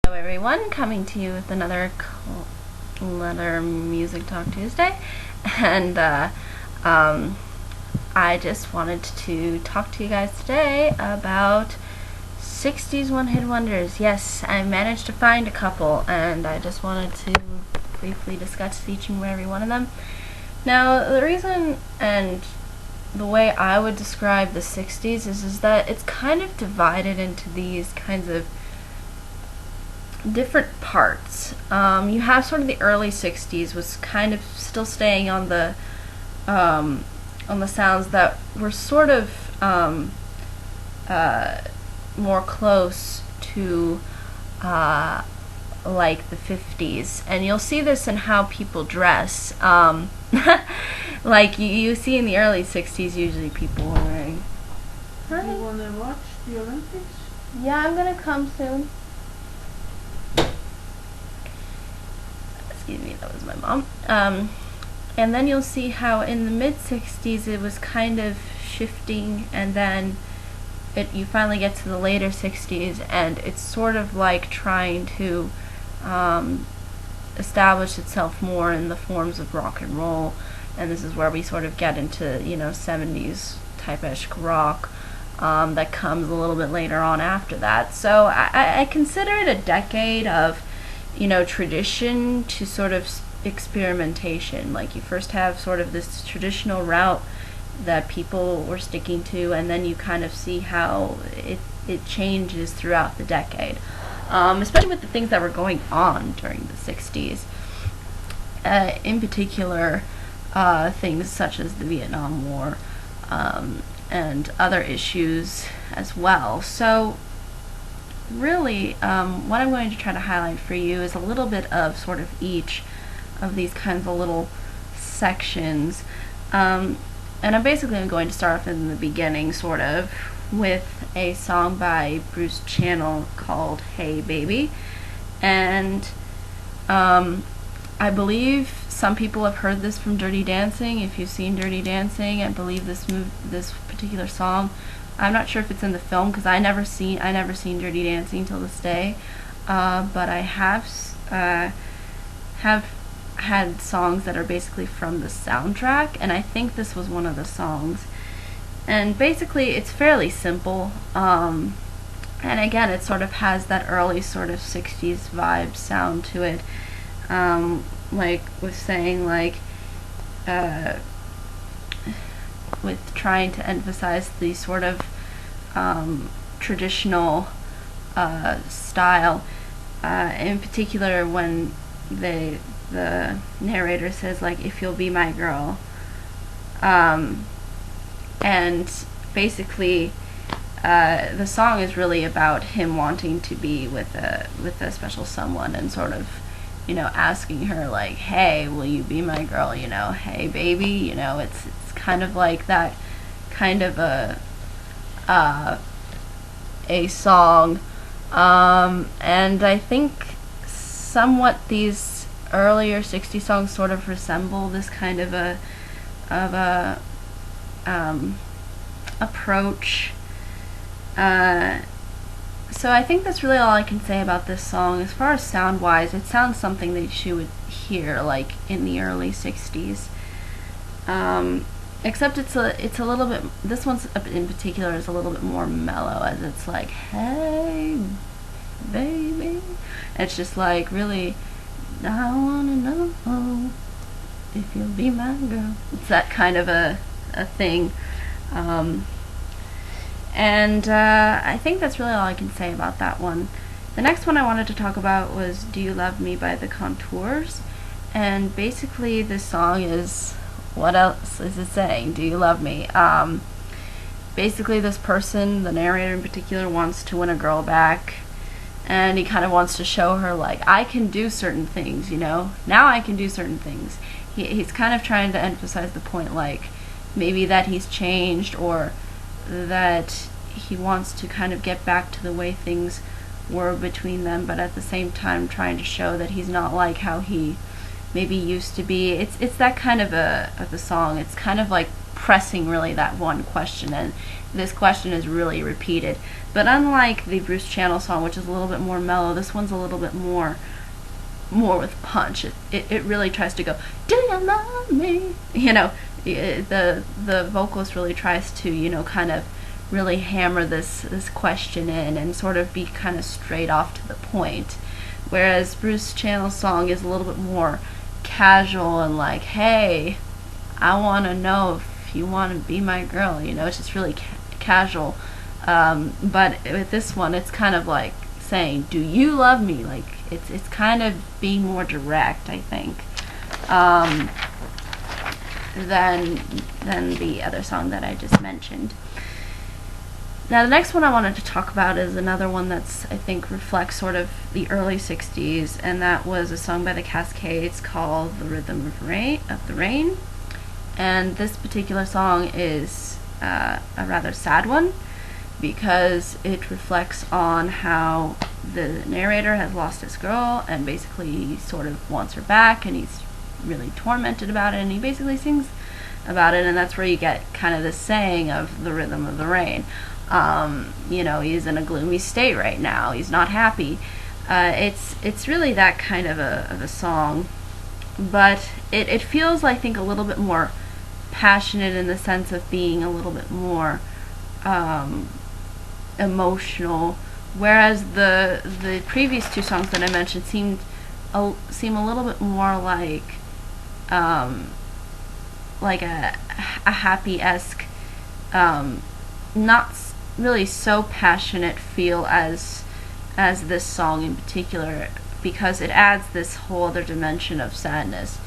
Hello everyone, coming to you with another Music Talk Tuesday, and I just wanted to talk to you guys today about 60s one-hit wonders. Yes, I managed to find a couple, and I just wanted to briefly discuss each and every one of them. Now, the reason and the way I would describe the 60s is that it's kind of divided into these kinds of different parts. You have sort of the early 60s was kind of still staying on the sounds that were sort of more close to like the 50s, and you'll see this in how people dress. Like you see in the early 60s, usually people were wearing. Do you want to watch the Olympics? Yeah, I'm gonna come soon. Excuse me, that was my mom. And then you'll see how in the mid-60s it was kind of shifting, and then you finally get to the later 60s, and it's sort of like trying to establish itself more in the forms of rock and roll, and this is where we sort of get into 70s type-ish rock that comes a little bit later on after that. So I consider it a decade of tradition to sort of experimentation. Like you first have sort of this traditional route that people were sticking to, and then you kind of see how it changes throughout the decade, especially with the things that were going on during the 60s. In particular, things such as the Vietnam War and other issues as well. So really, what I'm going to try to highlight for you is a little bit of sort of each of these kinds of little sections. And I'm going to start off in the beginning, sort of, with a song by Bruce Channel called Hey Baby. And I believe some people have heard this from Dirty Dancing. If you've seen Dirty Dancing, I believe this particular song, I'm not sure if it's in the film because I never seen Dirty Dancing till this day, but I have had songs that are basically from the soundtrack, and I think this was one of the songs. And basically, it's fairly simple, and again, it sort of has that early sort of 60s vibe sound to it, like with saying with trying to emphasize the sort of traditional style, in particular when the narrator says if you'll be my girl, and basically the song is really about him wanting to be with a special someone, and sort of asking her hey, will you be my girl, hey baby, it's kind of like that kind of a song, and I think somewhat these earlier 60 songs sort of resemble this kind of a approach. So I think that's really all I can say about this song. As far as sound wise, it sounds something that you would hear in the early 60s. Except it's a little bit, this one's in particular is a little bit more mellow, as it's hey baby. It's just really, I wanna know if you'll be my girl. It's that kind of a thing. And I think that's really all I can say about that one. The next one I wanted to talk about was Do You Love Me by the Contours. And basically this song is, what else is it saying? Do you love me? Basically this person, the narrator in particular, wants to win a girl back, and he kind of wants to show her I can do certain things, now I can do certain things. He's kind of trying to emphasize the point maybe that he's changed, or that he wants to kind of get back to the way things were between them, but at the same time trying to show that he's not like how he maybe used to be. It's that kind of a song. It's kind of pressing really that one question, and this question is really repeated. But unlike the Bruce Channel song, which is a little bit more mellow, this one's a little bit more with punch. It really tries to go, do you love me? You know, the vocalist really tries to, you know, kind of really hammer this question in and sort of be kind of straight off to the point. Whereas Bruce Channel's song is a little bit more casual and like, hey, I want to know if you want to be my girl. You know, it's just really casual. But with this one, it's kind of like saying, do you love me? Like, it's kind of being more direct, I think, than the other song that I just mentioned. Now, the next one I wanted to talk about is another one that's, I think, reflects sort of the early 60s, and that was a song by the Cascades called The Rhythm of the Rain. And this particular song is a rather sad one, because it reflects on how the narrator has lost his girl, and basically he sort of wants her back, and he's really tormented about it, and he basically sings about it, and that's where you get kind of this saying of the rhythm of the rain. You know, he's in a gloomy state right now. He's not happy. It's really that kind of a song, but it feels, I think, a little bit more passionate in the sense of being a little bit more emotional, whereas the previous two songs that I mentioned seem a little bit more like a happy-esque, not really so passionate feel as this song in particular, because it adds this whole other dimension of sadness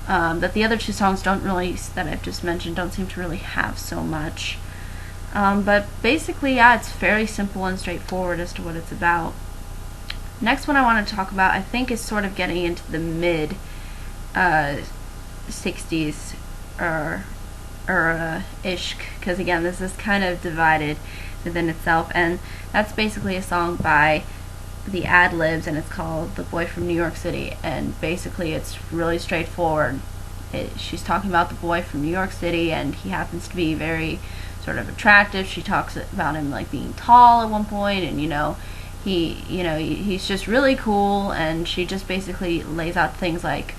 that the other two songs don't really, that I've just mentioned, don't seem to really have so much. But basically, yeah, it's fairly simple and straightforward as to what it's about. Next one I want to talk about, I think, is sort of getting into the mid 60s or ish, because again, this is kind of divided within itself, and that's basically a song by the Ad-Libs, and it's called The Boy from New York City, and basically it's really straightforward. She's talking about the boy from New York City, and he happens to be very sort of attractive. She talks about him like being tall at one point, and he's just really cool, and she just basically lays out things like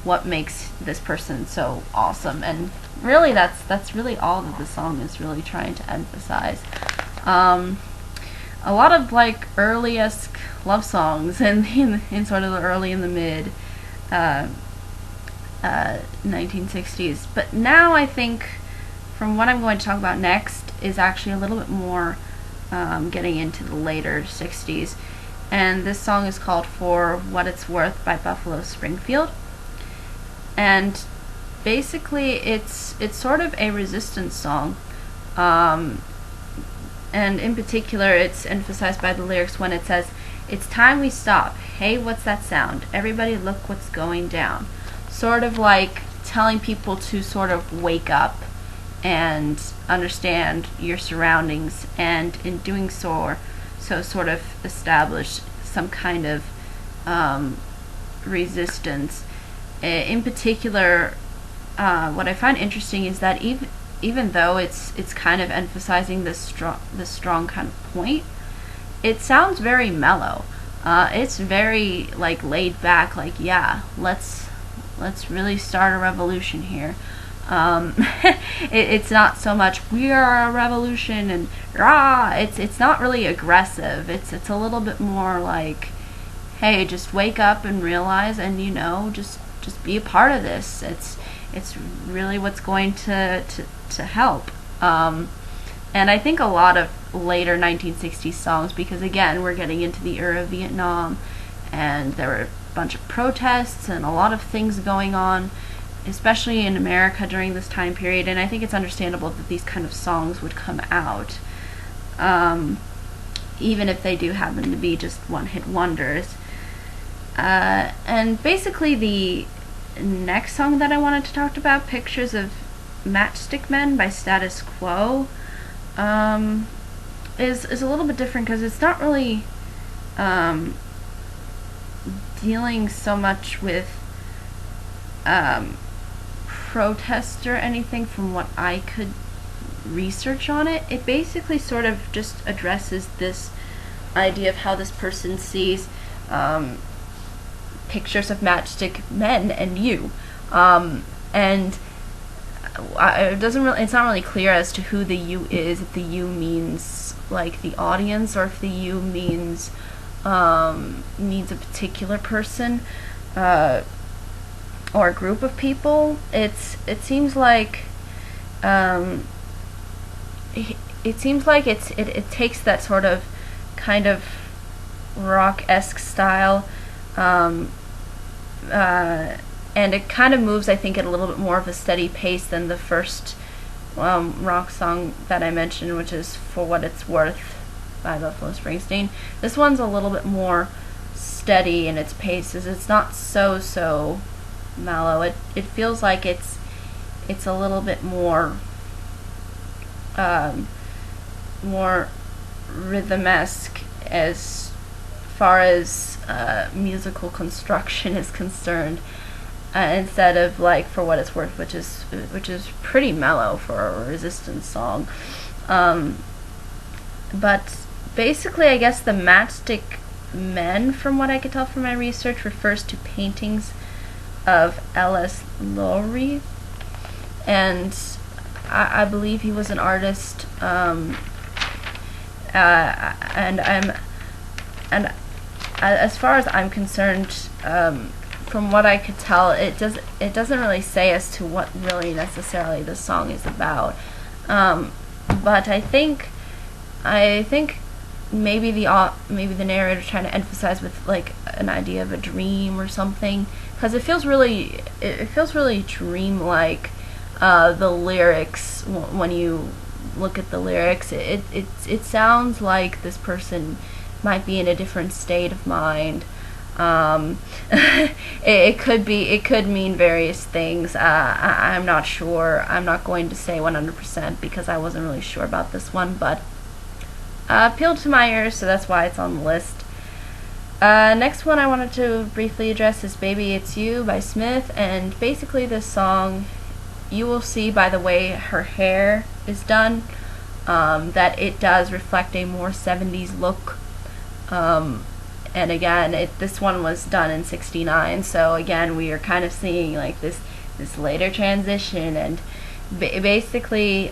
what makes this person so awesome, and really that's really all that the song is really trying to emphasize. A lot of like early-esque love songs in sort of the early and the mid 1960s, but now I think from what I'm going to talk about next is actually a little bit more getting into the later 60s, and this song is called For What It's Worth by Buffalo Springfield. And basically it's sort of a resistance song, and in particular it's emphasized by the lyrics when it says, "It's time we stop. Hey, what's that sound? Everybody look what's going down." Sort of like telling people to sort of wake up and understand your surroundings, and in doing so sort of establish some kind of resistance. In particular, what I find interesting is that even though it's kind of emphasizing this strong kind of point, it sounds very mellow. It's very like laid back, like, yeah, let's really start a revolution here. It's not so much we are a revolution and rah. It's not really aggressive. It's a little bit more like, hey, just wake up and realize, and just be a part of this. It's really what's going to help. And I think a lot of later 1960s songs, because again, we're getting into the era of Vietnam, and there were a bunch of protests and a lot of things going on, especially in America during this time period, and I think it's understandable that these kind of songs would come out, even if they do happen to be just one-hit wonders. And basically the next song that I wanted to talk about, Pictures of Matchstick Men by Status Quo, is a little bit different, because it's not really dealing so much with protest or anything from what I could research on it. It basically sort of just addresses this idea of how this person sees pictures of matchstick men and you, and it's not really clear as to who the you is, if the you means like the audience or if the you means a particular person or a group of people. It seems like it takes that sort of kind of rock-esque style, and it kind of moves, I think, at a little bit more of a steady pace than the first rock song that I mentioned, which is For What It's Worth by Buffalo Springsteen. This one's a little bit more steady in its paces. It's not so mellow. It feels like it's a little bit more rhythm-esque as far as musical construction is concerned, instead of like For What It's Worth, which is pretty mellow for a Resistance song. But basically, I guess the Matchstick Men, from what I could tell from my research, refers to paintings of L.S. Lowry, and I believe he was an artist, and as far as I'm concerned, from what I could tell, it doesn't really say as to what really necessarily the song is about. But I think maybe the narrator trying to emphasize with like an idea of a dream or something, because it feels really dreamlike. The lyrics, when you look at the lyrics, it sounds like this person might be in a different state of mind. It could mean various things. I'm not sure. I'm not going to say 100% because I wasn't really sure about this one, but appealed to my ears, so that's why it's on the list. Next one I wanted to briefly address is Baby It's You by Smith, and basically this song, you will see by the way her hair is done, that it does reflect a more 70s look. And again, this one was done in '69, so again we are kind of seeing like this later transition, and basically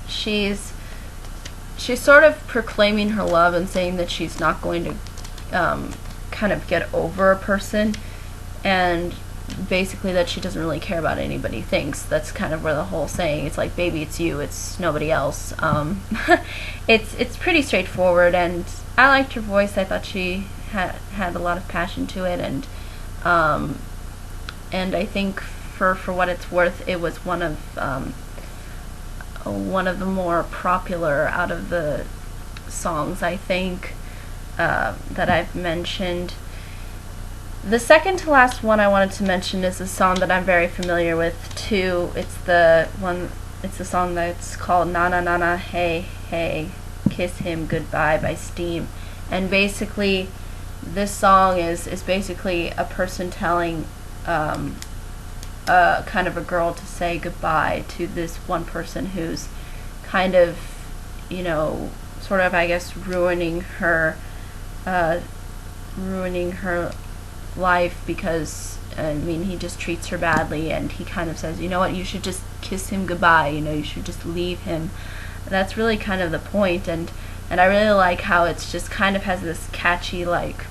she's sort of proclaiming her love and saying that she's not going to kind of get over a person, and basically that she doesn't really care about anybody thinks. That's kind of where the whole saying, it's like, baby, it's you, it's nobody else. It's pretty straightforward, and I liked her voice. I thought she had a lot of passion to it, and I think for what it's worth, it was one of the more popular out of the songs, I think, that I've mentioned. The second to last one I wanted to mention is a song that I'm very familiar with too. It's the song that's called Na Na Na Na Hey Hey Kiss Him Goodbye by Steam. And basically this song is basically a person telling kind of a girl to say goodbye to this one person who's kind of, sort of, I guess, ruining her life, because he just treats her badly, and he kind of says, you know what, you should just kiss him goodbye, you should just leave him. That's really kind of the point, and I really like how it's just kind of has this catchy like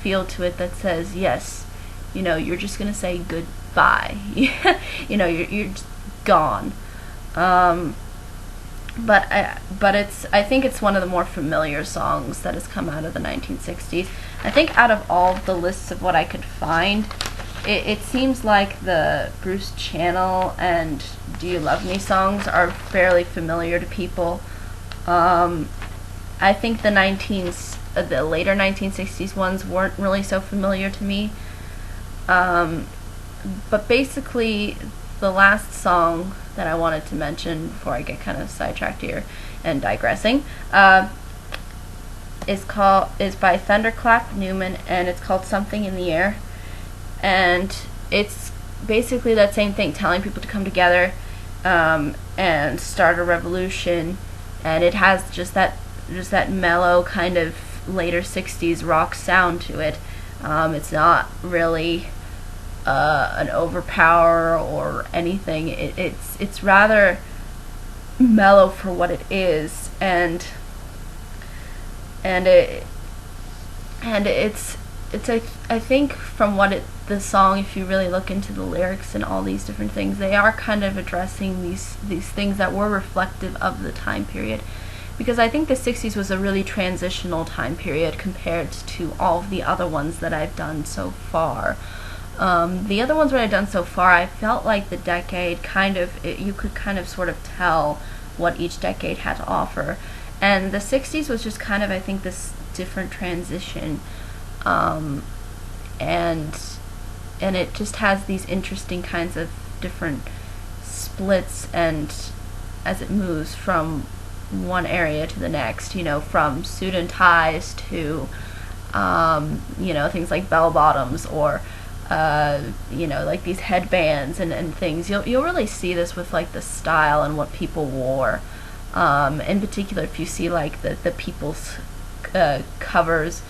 feel to it that says, yes, you're just gonna say goodbye. You're just gone. But I think it's one of the more familiar songs that has come out of the 1960s. I think out of all the lists of what I could find, it seems like the Bruce Channel and Do You Love Me songs are fairly familiar to people. I think the later 1960s ones weren't really so familiar to me. But basically, the last song that I wanted to mention before I get kind of sidetracked here and digressing is by Thunderclap Newman, and it's called Something in the Air. And it's basically that same thing, telling people to come together and start a revolution. And it has just that mellow kind of later 60s rock sound to it. It's not really an overpower or anything. It's rather mellow for what it is, and it's I think from the song, if you really look into the lyrics and all these different things, they are kind of addressing these things that were reflective of the time period, because I think the 60s was a really transitional time period compared to all of the other ones that I've done so far. The other ones that I've done so far, I felt like the decade you could kind of sort of tell what each decade had to offer. And the 60s was just kind of, I think, this different transition. And it just has these interesting kinds of different splits, and as it moves from one area to the next, from suit and ties to, things like bell bottoms, or like these headbands and things. You'll really see this with like the style and what people wore. In particular, if you see like the people's covers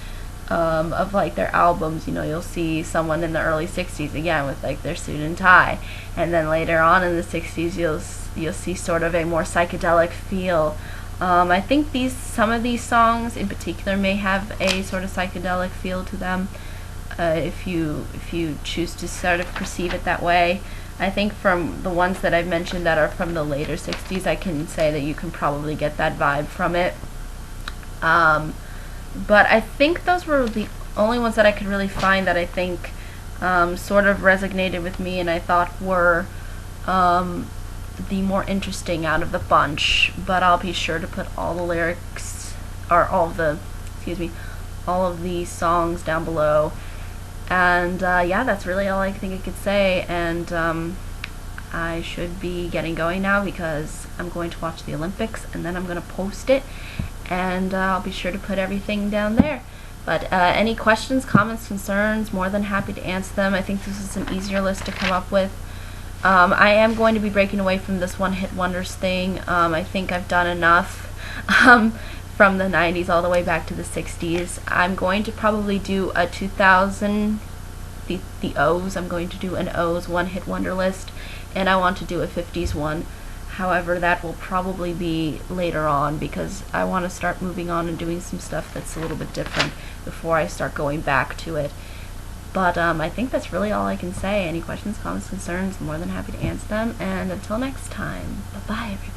of like their albums, you'll see someone in the early 60s again with like their suit and tie, and then later on in the 60s you'll see sort of a more psychedelic feel. I think some of these songs in particular may have a sort of psychedelic feel to them, if you choose to sort of perceive it that way. I think from the ones that I've mentioned that are from the later 60s, I can say that you can probably get that vibe from it. But I think those were the only ones that I could really find that I think sort of resonated with me, and I thought were the more interesting out of the bunch. But I'll be sure to put all the lyrics, or all of the songs down below. And that's really all I think I could say. And I should be getting going now, because I'm going to watch the Olympics, and then I'm going to post it, and I'll be sure to put everything down there. But any questions, comments, concerns, more than happy to answer them. I think this is an easier list to come up with. I am going to be breaking away from this one-hit wonders thing. I think I've done enough from the 90s all the way back to the 60s. I'm going to probably do a 2000, the O's. I'm going to do an O's one-hit wonder list, and I want to do a 50s one. However, that will probably be later on, because I want to start moving on and doing some stuff that's a little bit different before I start going back to it. But I think that's really all I can say. Any questions, comments, concerns, more than happy to answer them. And until next time, bye-bye, everybody.